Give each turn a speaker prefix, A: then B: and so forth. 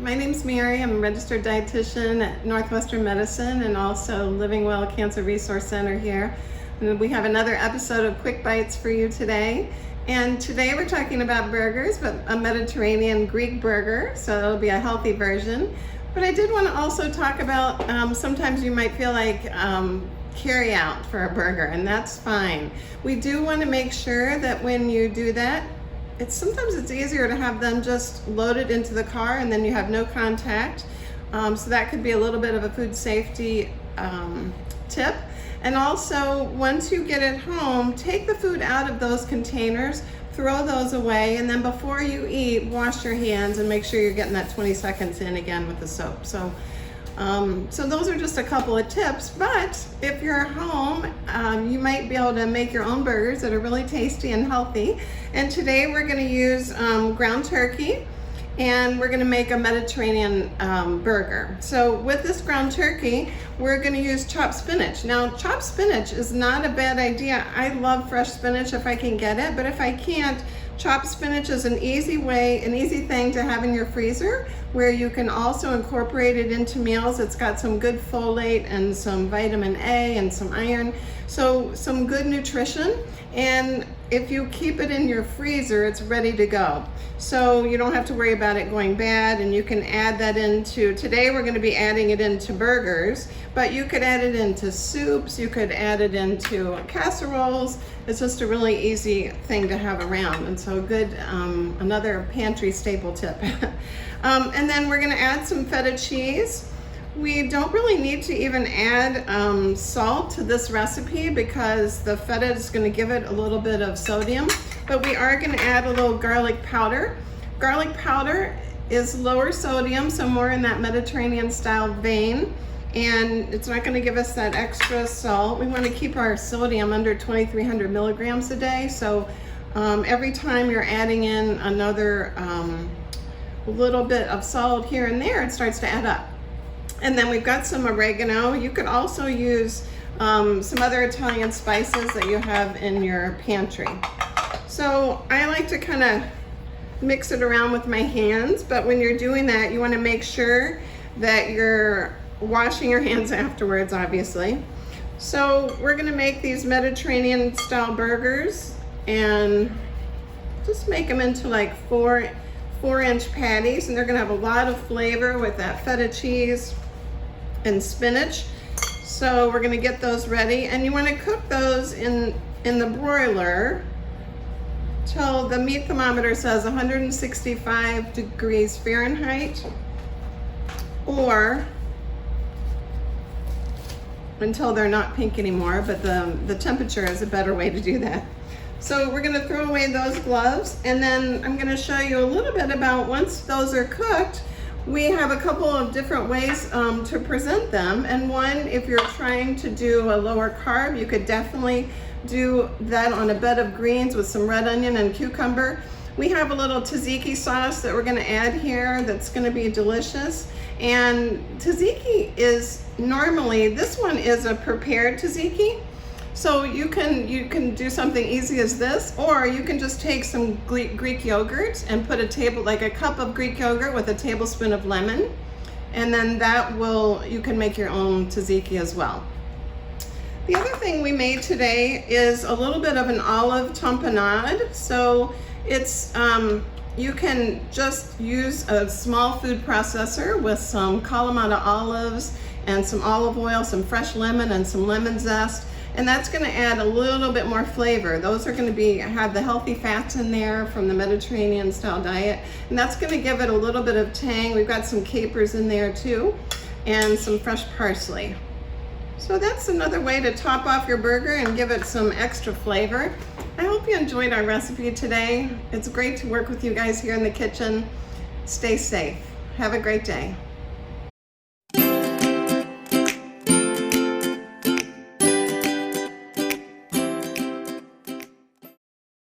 A: My name's Mary. I'm a registered dietitian at Northwestern Medicine and also Living Well Cancer Resource Center here. And we have another episode of Quick Bites for you today. And today we're talking about burgers, but a Mediterranean Greek burger, so it'll be a healthy version. But I did want to also talk about sometimes you might feel like carry out for a burger, and that's fine. We do want to make sure that when you do that, sometimes it's easier to have them just loaded into the car and then you have no contact. So that could be a little bit of a food safety tip. And also, once you get it home, take the food out of those containers, throw those away, and then before you eat, wash your hands and make sure you're getting that 20 seconds in again with the soap. So those are just a couple of tips, but if you're home, you might be able to make your own burgers that are really tasty and healthy. And today we're going to use ground turkey, and we're going to make a Mediterranean burger. So with this ground turkey, we're going to use chopped spinach. Now, chopped spinach is not a bad idea. I love fresh spinach if I can get it, but if I can't, chopped spinach is an easy thing to have in your freezer, where you can also incorporate it into meals. It's got some good folate and some vitamin A and some iron, so some good nutrition. And if you keep it in your freezer, it's ready to go. So you don't have to worry about it going bad, and you can add that into, today we're going to be adding it into burgers, but you could add it into soups, you could add it into casseroles. It's just a really easy thing to have around, and so good, another pantry staple tip. And then we're going to add some feta cheese. We don't really need to even add salt to this recipe because the feta is going to give it a little bit of sodium, but we are going to add a little garlic powder. Garlic powder is lower sodium, so more in that Mediterranean style vein, and it's not going to give us that extra salt. We want to keep our sodium under 2,300 milligrams a day, so every time you're adding in another little bit of salt here and there, it starts to add up. And then we've got some oregano. You could also use some other Italian spices that you have in your pantry. So I like to kind of mix it around with my hands, but when you're doing that, you want to make sure that you're washing your hands afterwards, obviously. So we're going to make these Mediterranean style burgers and just make them into like 4-inch patties, and they're going to have a lot of flavor with that feta cheese and spinach. So we're going to get those ready, and you want to cook those in the broiler till the meat thermometer says 165 degrees Fahrenheit, or until they're not pink anymore, but the temperature is a better way to do that. So we're going to throw away those gloves, and then I'm going to show you a little bit about once those are cooked. We have a couple of different ways to present them, and one, if you're trying to do a lower carb, you could definitely do that on a bed of greens with some red onion and cucumber. We have a little tzatziki sauce that we're going to add here that's going to be delicious. And tzatziki is normally, this one is a prepared tzatziki. So you can do something easy as this, or you can just take some Greek yogurt and put a cup of Greek yogurt with a tablespoon of lemon, and then you can make your own tzatziki as well. The other thing we made today is a little bit of an olive tamponade. So it's you can just use a small food processor with some Kalamata olives and some olive oil, some fresh lemon, and some lemon zest. And that's going to add a little bit more flavor. Those are going to have the healthy fats in there from the Mediterranean style diet, and that's going to give it a little bit of tang. We've got some capers in there too, and some fresh parsley. So that's another way to top off your burger and give it some extra flavor. I hope you enjoyed our recipe today. It's great to work with you guys here in the kitchen. Stay safe. Have a great day.